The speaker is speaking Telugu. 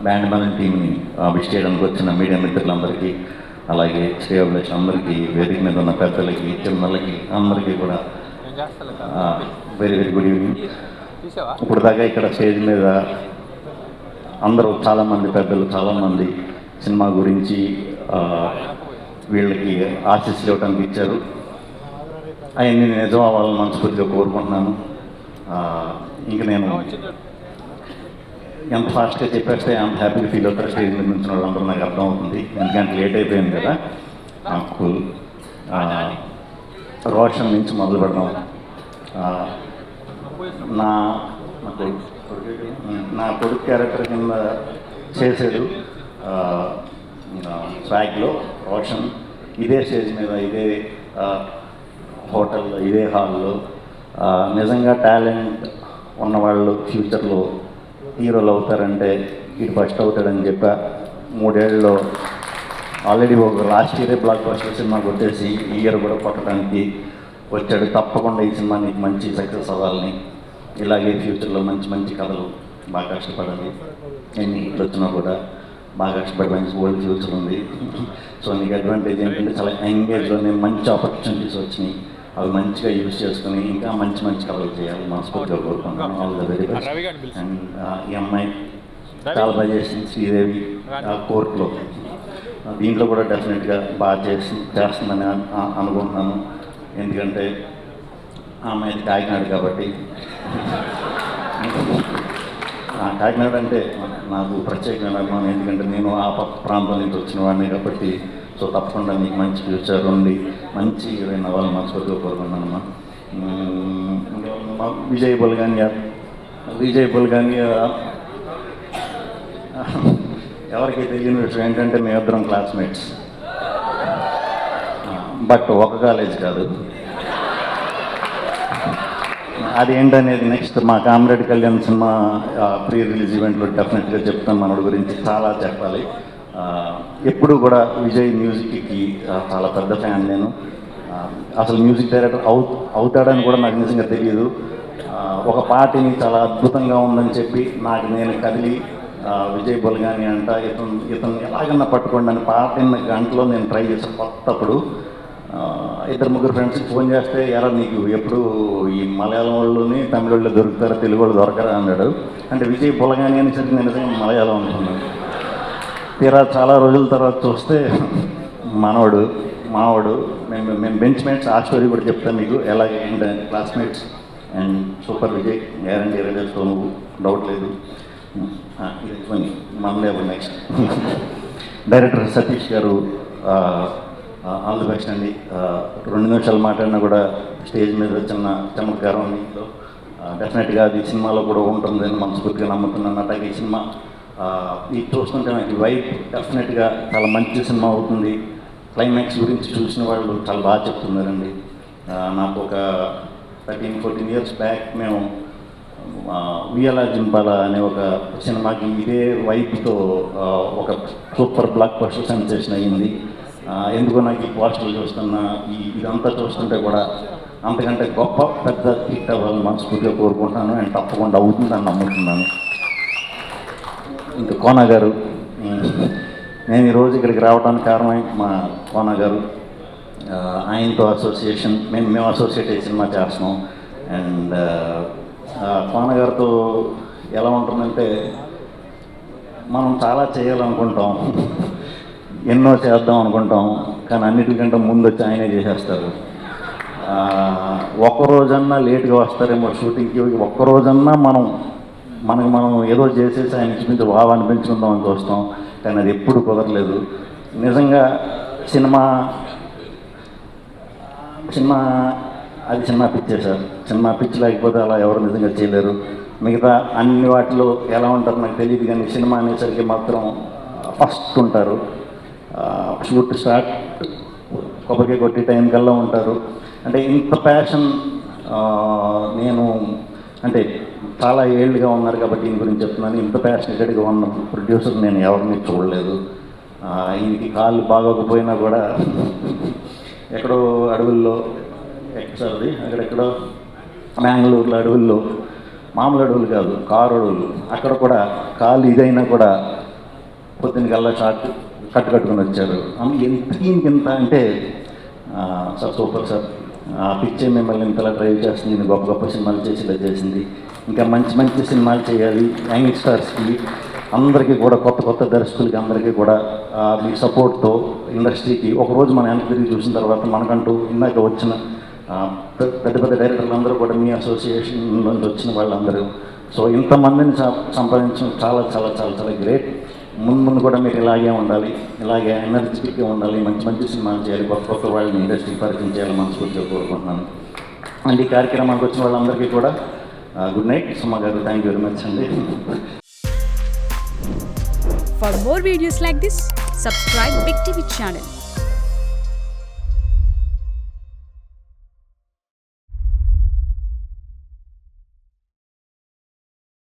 బ్యాండ్ మన టీంని విష్ చేయడానికి వచ్చిన మీడియా మిత్రులందరికీ, అలాగే శ్రేయోభిలాషులందరికీ, వేదిక మీద ఉన్న పెద్దలకి, చిన్నలకి అందరికీ కూడా వెరీ వెరీ గుడ్ ఈవినింగ్. ఇప్పుడు దాకా ఇక్కడ స్టేజ్ మీద అందరూ చాలామంది పెద్దలు చాలామంది సినిమా గురించి వీళ్ళకి ఆశీస్సులు ఇవ్వడానికి ఇచ్చారు. అవన్నీ నిజం అవ్వాలని మనస్ఫూర్తిగా కోరుకుంటున్నాను. ఇంక నేను ఎంత ఫాస్ట్గా చెప్పేస్తే అంత హ్యాపీగా ఫీల్ అవుతారు స్టేజ్ మీద నుంచి వాళ్ళందరూ నాకు అర్థం అవుతుంది. ఎందుకంటే లేట్ అయిపోయింది కదా. నాకు రోషన్ నుంచి మొదలు పెడదాం. నా కొడుకు క్యారెక్టర్ కింద చేశాడు స్వాగ్లో రోషన్. ఇదే స్టేజ్ మీద, ఇదే హోటల్లో, ఇదే హాల్లో నిజంగా టాలెంట్ ఉన్నవాళ్ళు ఫ్యూచర్లో హీరోలు అవుతారంటే ఇది ఫస్ట్ అవుతాడని చెప్పా. 3 ఏళ్ళలో ఆల్రెడీ ఒక లాస్ట్ ఇయరే బ్లాక్ బస్టర్ సినిమా కొట్టేసి ఈ ఇయర్ కూడా కొట్టడానికి వచ్చాడు. తప్పకుండా ఈ సినిమా నీకు మంచి సక్సెస్ అవ్వాలని, ఇలాగే ఫ్యూచర్లో మంచి మంచి కథలు బాగా కష్టపడాలి. ఎన్ని హిట్లు వచ్చినా కూడా బాగా కష్టపడి మంచి ఓల్డ్ ఫ్యూచర్ ఉంది. సో నీకు అడ్వాంటేజ్ ఏంటంటే చాలా ఎంగేజ్లోనే మంచి ఆపర్చునిటీస్ వచ్చినాయి. అవి మంచిగా యూజ్ చేసుకుని ఇంకా మంచి మంచి కథలు చేయాలి మనస్ఫూర్తిగా కోరుకుంటున్నాను. All the very best. And ఈ అమ్మాయి చాలా బాగా చేసింది, శ్రీదేవి కోర్టులో. దీంట్లో కూడా డెఫినెట్గా బాగా చేస్తుందని అనుకుంటున్నాను. ఎందుకంటే ఆ అమ్మాయి కాకినాడ కాబట్టి. కాకినాడ అంటే నాకు ప్రత్యేకమైన అభిమానం. ఎందుకంటే నేను ఆ ప్రాంతం నుంచి వచ్చిన వాడిని కాబట్టి. సో తప్పకుండా నీకు మంచి ఫ్యూచర్ ఉండి మంచి హీరోయిన్ అవ్వాలని మనస్ఫూర్తిగా కోరుకున్నానమ్మా. విజయ్ బుల్గాని ఎవరికి తెలియని విషయం ఏంటంటే మేమిద్దరం క్లాస్మేట్స్, బట్ ఒక కాలేజ్ కాదు. అది ఏంటనేది నెక్స్ట్ మా comrade Kalyan cinema pre release ఈవెంట్లో డెఫినెట్గా చెప్తాను. మనోడి గురించి చాలా చెప్పాలి. ఎప్పుడు కూడా విజయ్ మ్యూజిక్కి చాలా పెద్ద ఫ్యాన్ నేను. అసలు మ్యూజిక్ డైరెక్టర్ అవుతాడని కూడా నాకు నిజంగా తెలియదు. ఒక పాటని చాలా అద్భుతంగా ఉందని చెప్పి నేను కదిలి విజయ్ బుల్గాని అంట ఇతను ఎలాగన్నా పట్టుకోండి అని పాట గంటలో నేను ట్రై చేసాను. కొత్తప్పుడు 2-3 ఫ్రెండ్స్కి ఫోన్ చేస్తే ఎరా నీకు ఎప్పుడు ఈ మలయాళం వాళ్ళని తమిళ వాళ్ళు దొరుకుతారా, తెలుగు వాళ్ళు దొరకరా అన్నాడు. అంటే విజయ్ బుల్గాని అనేసరికి నేను నిజంగా మలయాళం అనుకున్నాను. తీరా చాలా రోజుల తర్వాత చూస్తే మావాడు మేము బెంచ్ మేట్స్. ఆ స్టోరీ కూడా చెప్తాను మీకు ఎలాగే classmates. And super Vijay, guarantee రేడియోస్లో నువ్వు డౌట్ లేదు. ఇది మనలే నెక్స్ట్ డైరెక్టర్ సతీష్ గారు, ఆల్ ది బెస్ట్ అండి. 2 నిమిషాలు మాట్లాడినా కూడా స్టేజ్ మీద చిన్న చమత్కారం మీతో డెఫినెట్గా అది సినిమాలో కూడా ఉంటుందని మనస్ఫూర్తిగా నమ్ముతున్నాను. అట్లాగే ఈ సినిమా ఇది చూస్తుంటే నాకు వైబ్ డెఫినెట్గా చాలా మంచి సినిమా అవుతుంది. క్లైమాక్స్ గురించి చూసిన వాళ్ళు చాలా బాగా చెప్తున్నారండి. నాకు ఒక 13-14 ఇయర్స్ బ్యాక్ మేము వియలా జింబాలా అనే ఒక సినిమాకి ఇదే వైబ్తో ఒక సూపర్ బ్లాక్ బస్టర్ సెన్సేషన్ అయ్యింది. ఎందుకో నాకు ఈ పోస్టర్లు చూస్తున్నా ఇదంతా చూస్తుంటే కూడా అంతకంటే గొప్ప పెద్ద హిట్ అవ్వాలని మనస్ఫూర్తిగా కోరుకుంటున్నాను. అండ్ తప్పకుండా అవుతుందని నమ్ముతున్నాను. ఇంకా కోన గారు, నేను ఈరోజు ఇక్కడికి రావడానికి కారణం మా కోన గారు. ఆయనతో అసోసియేషన్ మేము అసోసియేట్ అయ్యి సినిమా చేస్తున్నాం. అండ్ కోన గారితో ఎలా ఉంటుందంటే మనం చాలా చేయాలనుకుంటాం, ఎన్నో చేద్దాం అనుకుంటాం, కానీ అన్నిటికంటే ముందు వచ్చి ఆయనే చేసేస్తారు. ఒక్కరోజన్నా లేట్గా వస్తారేమో షూటింగ్కి. ఒక్కరోజన్నా మనం ఏదో చేసేసి ఆయన చూపించి బాగా అనిపించుకుందామని చూస్తాం, కానీ అది ఎప్పుడు కుదరలేదు. నిజంగా సినిమా అది సినిమా పిచ్చే సార్. సినిమా పిచ్చి లేకపోతే అలా ఎవరు నిజంగా చేయలేరు. మిగతా అన్ని వాటిలో ఎలా ఉంటారు నాకు తెలియదు, కానీ సినిమా అనేసరికి మాత్రం ఫస్ట్ ఉంటారు. షూట్ స్టార్ట్ కొబ్బరికాయ కొట్టి టైం కల్లా ఉంటారు. అంటే ఇంత ప్యాషన్ నేను అంటే చాలా ఏళ్ళుగా ఉన్నారు కాబట్టి దీని గురించి చెప్తున్నాను. ఇంత ప్యాషనేటెడ్గా ఉన్న ప్రొడ్యూసర్ నేను ఎవరిని చూడలేదు. ఈయనకి కాళ్ళు బాగోకపోయినా కూడా ఎక్కడో అడవుల్లో ఎక్కడి అక్కడెక్కడో బెంగళూరులో అడవుల్లో, మామూలు అడవులు కాదు కారు అడవులు, అక్కడ కూడా కాళ్ళు ఇదైనా కూడా పొద్దున్న కల్లా షార్ట్ కట్టుకొని వచ్చారు. ఇంత అంటే సార్ సూపర్ సార్, ఆ పిక్చర్ మిమ్మల్ని ఇంతలా డ్రైవ్ చేస్తుంది, నేను గొప్ప గొప్ప సినిమాలు చేసి ఇలా చేసింది, ఇంకా మంచి మంచి సినిమాలు చేయాలి, యంగ్ స్టార్స్కి అందరికీ కూడా, కొత్త కొత్త దర్శకులకి అందరికీ కూడా మీ సపోర్ట్తో ఇండస్ట్రీకి ఒకరోజు మన వెనక్కి తిరిగి చూసిన తర్వాత మనకంటూ ఇందాక వచ్చిన పెద్ద పెద్ద డైరెక్టర్లు అందరూ కూడా మీ అసోసియేషన్ నుంచి వచ్చిన వాళ్ళందరూ, సో ఇంతమందిని సంపాదించడం చాలా చాలా చాలా చాలా గ్రేట్. ముందు కూడా మీరు ఇలాగే ఉండాలి, ఇలాగే ఎనర్జెటిక్గా ఉండాలి, మంచి మంచి సినిమాలు చేయాలి, కొత్త కొత్త వాళ్ళని ఇండస్ట్రీకి పరిచయం చేయాలని మనస్ఫూర్తిగా కోరుకుంటున్నాను. అండ్ ఈ కార్యక్రమానికి వచ్చిన వాళ్ళందరికీ కూడా good night. Suma garu, thank you very much అండి. For more videos like this, subscribe Big TV channel.